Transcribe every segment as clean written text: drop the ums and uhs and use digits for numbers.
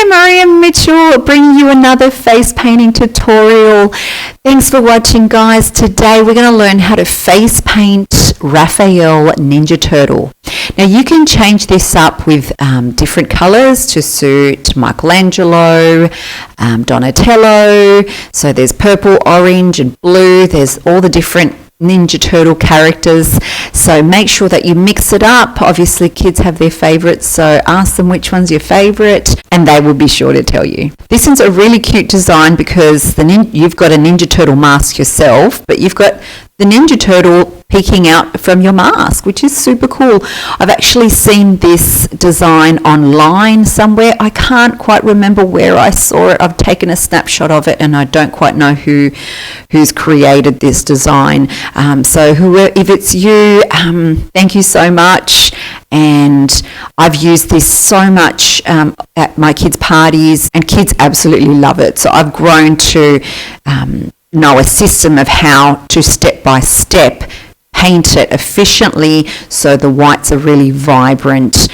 Maria Mitchell bringing you another face painting tutorial. Thanks for watching, guys. Today we're going to learn how to face paint Rafael Ninja Turtle. Now you can change this up with different colors to suit Michelangelo, Donatello. So there's purple, orange and blue. There's all the different Ninja Turtle characters, so make sure that you mix it up. Obviously kids have their favorites, so ask them which one's your favorite and they will be sure to tell you. This is a really cute design because you've got a Ninja Turtle mask yourself, but you've got the Ninja Turtle peeking out from your mask, which is super cool. I've actually seen this design online somewhere. I can't quite remember where I saw it. I've taken a snapshot of it and I don't quite know who's created this design. So if it's you, thank you so much. And I've used this so much at my kids' parties and kids absolutely love it. So I've grown to know a system of how to step by step paint it efficiently so the whites are really vibrant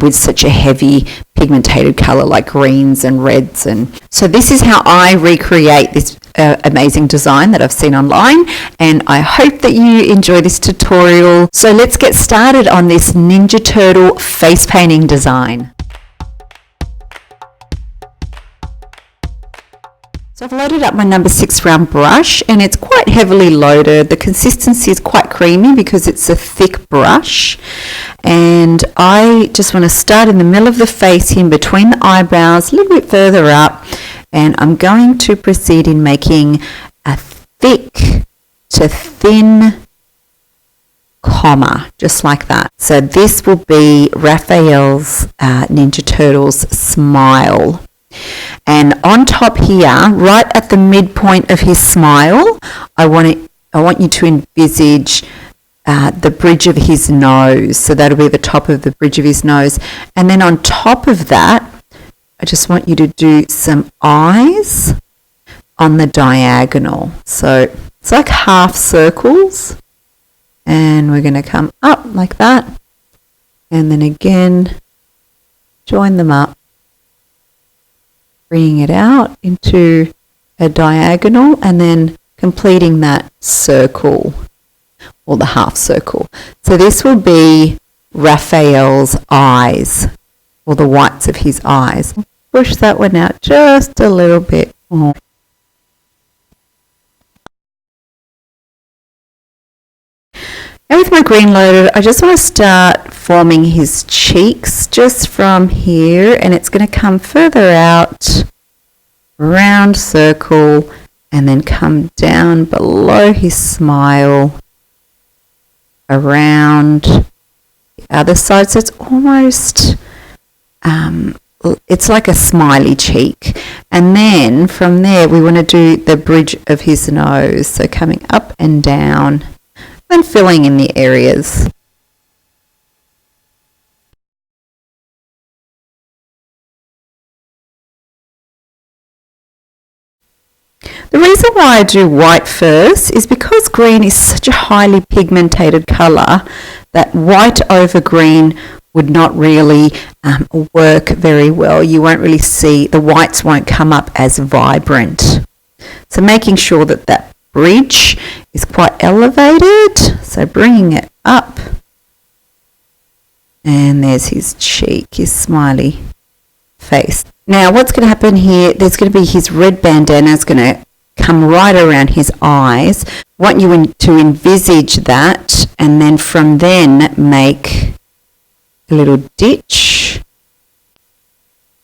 with such a heavy pigmented color like greens and reds. And so this is how I recreate this amazing design that I've seen online, and I hope that you enjoy this tutorial. So let's get started on this Ninja Turtle face painting design. So I've loaded up my number 6 round brush and it's quite heavily loaded. The consistency is quite creamy because it's a thick brush, and I just want to start in the middle of the face in between the eyebrows, a little bit further up, and I'm going to proceed in making a thick to thin comma, just like that. So this will be Rafael's Ninja Turtle's smile. And on top here, right at the midpoint of his smile, I want you to envisage the bridge of his nose. So that'll be the top of the bridge of his nose. And then on top of that, I just want you to do some eyes on the diagonal. So it's like half circles. And we're going to come up like that. And then again, join them up, bringing it out into a diagonal and then completing that circle or the half circle. So this will be Rafael's eyes, or the whites of his eyes. Push that one out just a little bit more. Now with my green loaded, I just want to start forming his cheeks just from here, and it's going to come further out, round circle, and then come down below his smile, around the other side. So it's almost, it's like a smiley cheek. And then from there, we want to do the bridge of his nose. So coming up and down, and filling in the areas. The reason why I do white first is because green is such a highly pigmented color that white over green would not really work very well. You won't really see, the whites won't come up as vibrant. So making sure that that bridge is quite elevated, so bringing it up, and there's his cheek, his smiley face. Now what's going to happen here, there's going to be his red bandana is going to come right around his eyes. I want you to envisage that, and then from then make a little ditch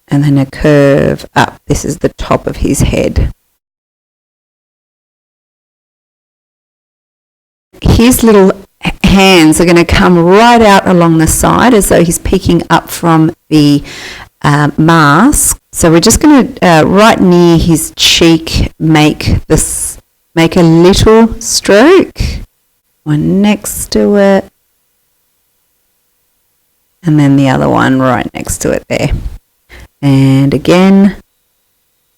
and then a curve up. This is the top of his head. His little hands are going to come right out along the side as though he's peeking up from the mask. So we're just going to, right near his cheek, make a little stroke, one next to it, and then the other one right next to it there. And again,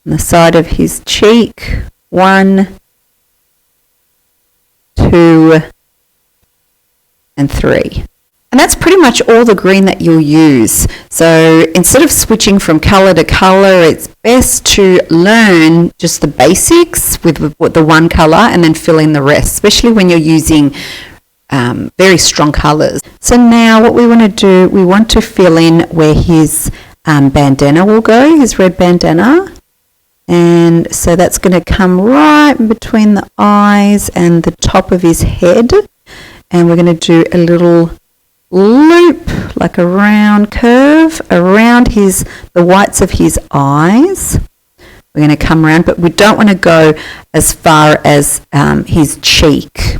on the side of his cheek, 1, 2, and 3. And that's pretty much all the green that you'll use. So instead of switching from colour to colour, it's best to learn just the basics with the one colour and then fill in the rest, especially when you're using very strong colours. So now what we want to do, we want to fill in where his bandana will go, his red bandana. And so that's going to come right in between the eyes and the top of his head. And we're going to do a little loop, like a round curve around the whites of his eyes. We're going to come around, but we don't want to go as far as his cheek.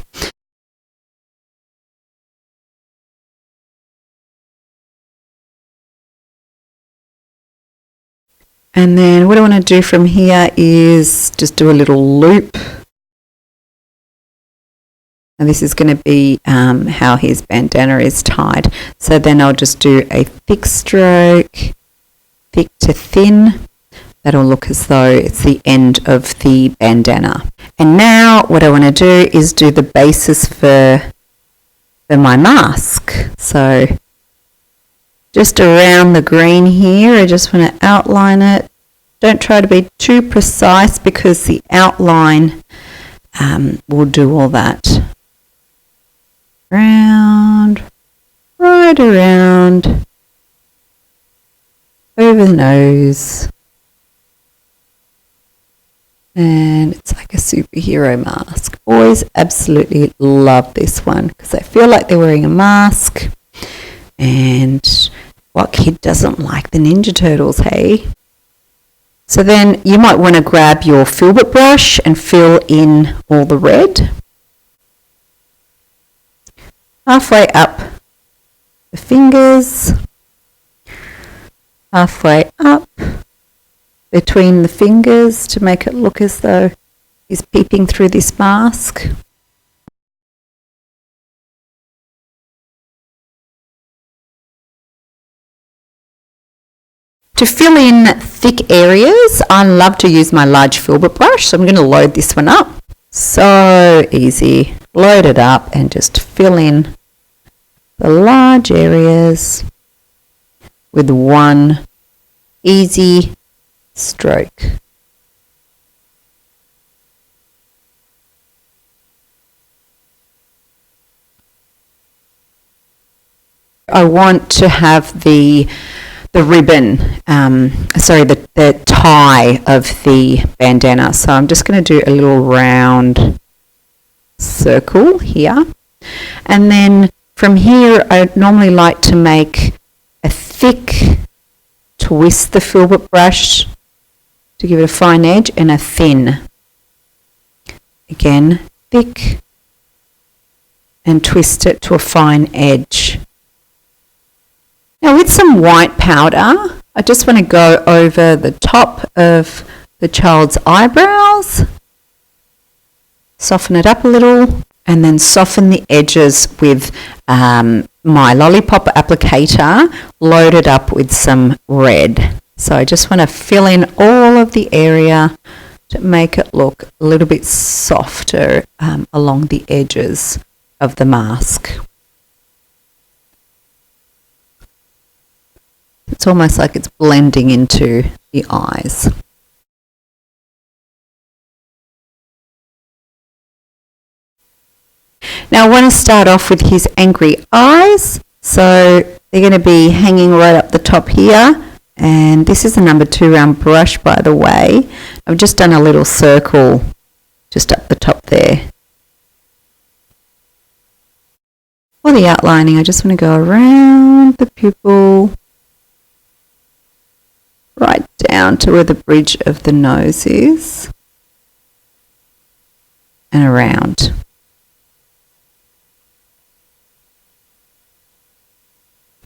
And then what I want to do from here is just do a little loop. And this is going to be how his bandana is tied. So then I'll just do a thick stroke, thick to thin. That'll look as though it's the end of the bandana. And now what I want to do is do the basis for my mask. So just around the green here, I just want to outline it. Don't try to be too precise because the outline will do all that. Round, right around, over the nose. And it's like a superhero mask. Boys absolutely love this one because they feel like they're wearing a mask. And what kid doesn't like the Ninja Turtles, hey? So then you might want to grab your filbert brush and fill in all the red. Halfway up the fingers, halfway up between the fingers to make it look as though he's peeping through this mask. To fill in thick areas, I love to use my large filbert brush, so I'm going to load this one up. So easy. Load it up and just fill in the large areas with one easy stroke. I want to have the ribbon, the tie of the bandana. So I'm just going to do a little round circle here. And then from here, I normally like to make a thick, twist the filbert brush to give it a fine edge, and a thin. Again, thick, and twist it to a fine edge. Now with some white powder, I just want to go over the top of the child's eyebrows, soften it up a little, and then soften the edges with my lollipop applicator loaded up with some red. So I just want to fill in all of the area to make it look a little bit softer along the edges of the mask. It's almost like it's blending into the eyes. Now I want to start off with his angry eyes. So they're going to be hanging right up the top here. And this is a number 2 round brush, by the way. I've just done a little circle just up the top there. For the outlining, I just want to go around the pupil, right down to where the bridge of the nose is, and around.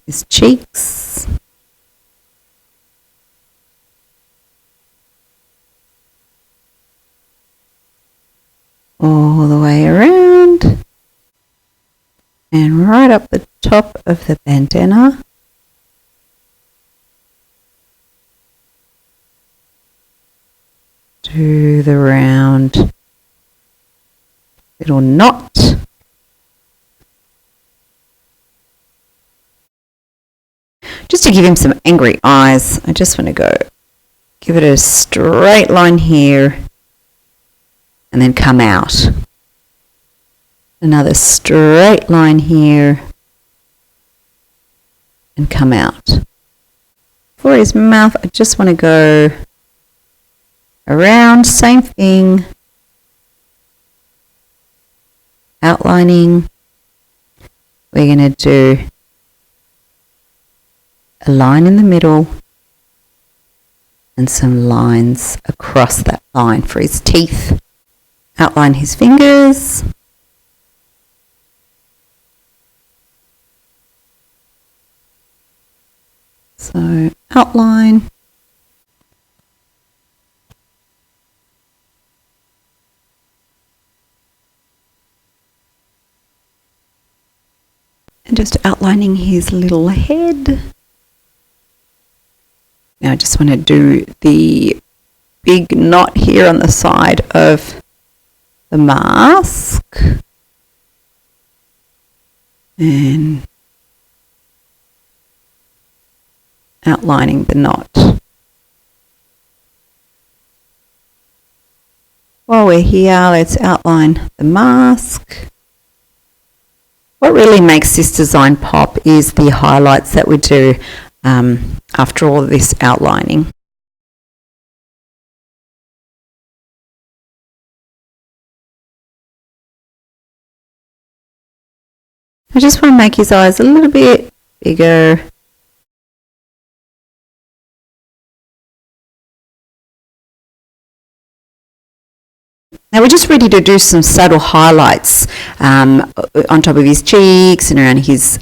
His cheeks. All the way around and right up the top of the bandana. Do the round little knot. to give him some angry eyes, I just want to go give it a straight line here and then come out. Another straight line here and come out. For his mouth, I just want to go around, same thing, outlining. We're going to do a line in the middle and some lines across that line for his teeth. Outline his fingers. So outline. And just outlining his little head. Now I just want to do the big knot here on the side of the mask. And outlining the knot. While we're here, let's outline the mask. What really makes this design pop is the highlights that we do after all of this outlining. I just want to make his eyes a little bit bigger. Now we're just ready to do some subtle highlights on top of his cheeks and around his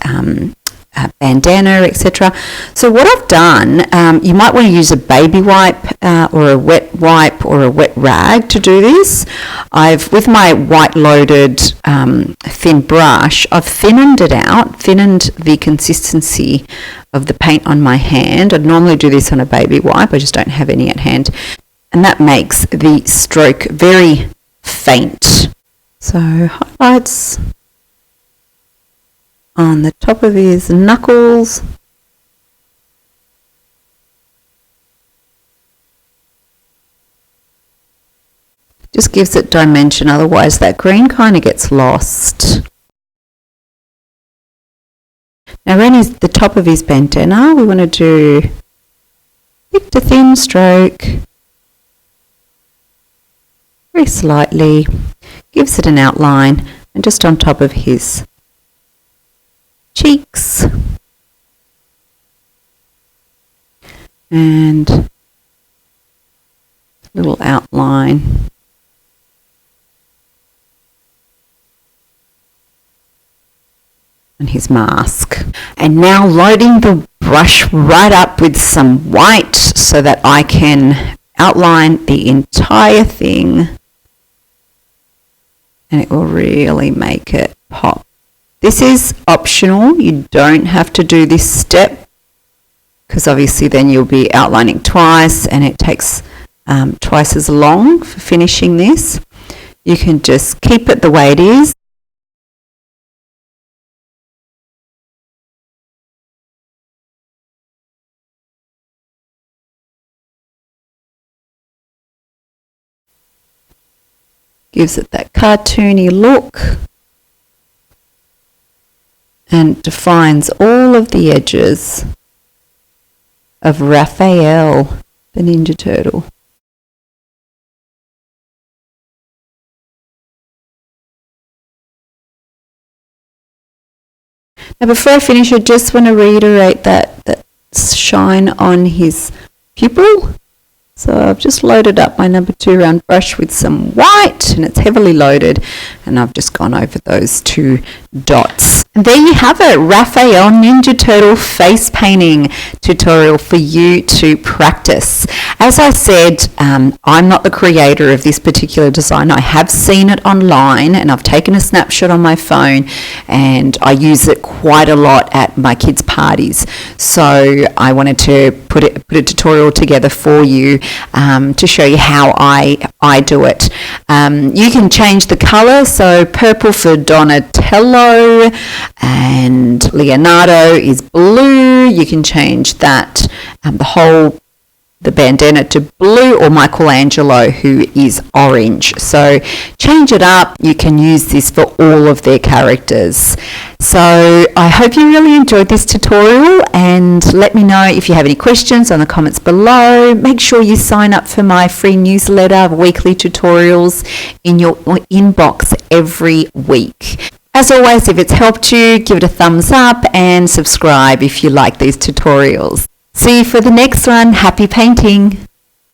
bandana, etc. So what I've done, you might want to use a baby wipe or a wet wipe or a wet rag to do this. With my white loaded thin brush, I've thinned it out, thinned the consistency of the paint on my hand. I'd normally do this on a baby wipe, I just don't have any at hand. And that makes the stroke very faint. So highlights on the top of his knuckles. Just gives it dimension, otherwise that green kind of gets lost. Now around the top of his bandana, we want to do thick to thin stroke. Very slightly, gives it an outline, and just on top of his cheeks and a little outline on his mask. And now loading the brush right up with some white so that I can outline the entire thing. And it will really make it pop. This is optional. You don't have to do this step because obviously then you'll be outlining twice and it takes twice as long for finishing this. You can just keep it the way it is. Gives it that cartoony look and defines all of the edges of Rafael, the Ninja Turtle. Now before I finish, I just want to reiterate that shine on his pupil. So I've just loaded up my number 2 round brush with some white and it's heavily loaded, and I've just gone over those 2 dots. And there you have it, Rafael Ninja Turtle face painting tutorial for you to practice. As I said, I'm not the creator of this particular design. I have seen it online and I've taken a snapshot on my phone and I use it quite a lot at my kids' parties. So I wanted to put a tutorial together for you to show you how I do it. You can change the color, so purple for Donatello, yellow, and Leonardo is blue. You can change that, the bandana to blue, or Michelangelo, who is orange. So change it up. You can use this for all of their characters. So I hope you really enjoyed this tutorial, and let me know if you have any questions in the comments below. Make sure you sign up for my free newsletter of weekly tutorials in your inbox every week. As always, if it's helped you, give it a thumbs up and subscribe if you like these tutorials. See you for the next one. Happy painting!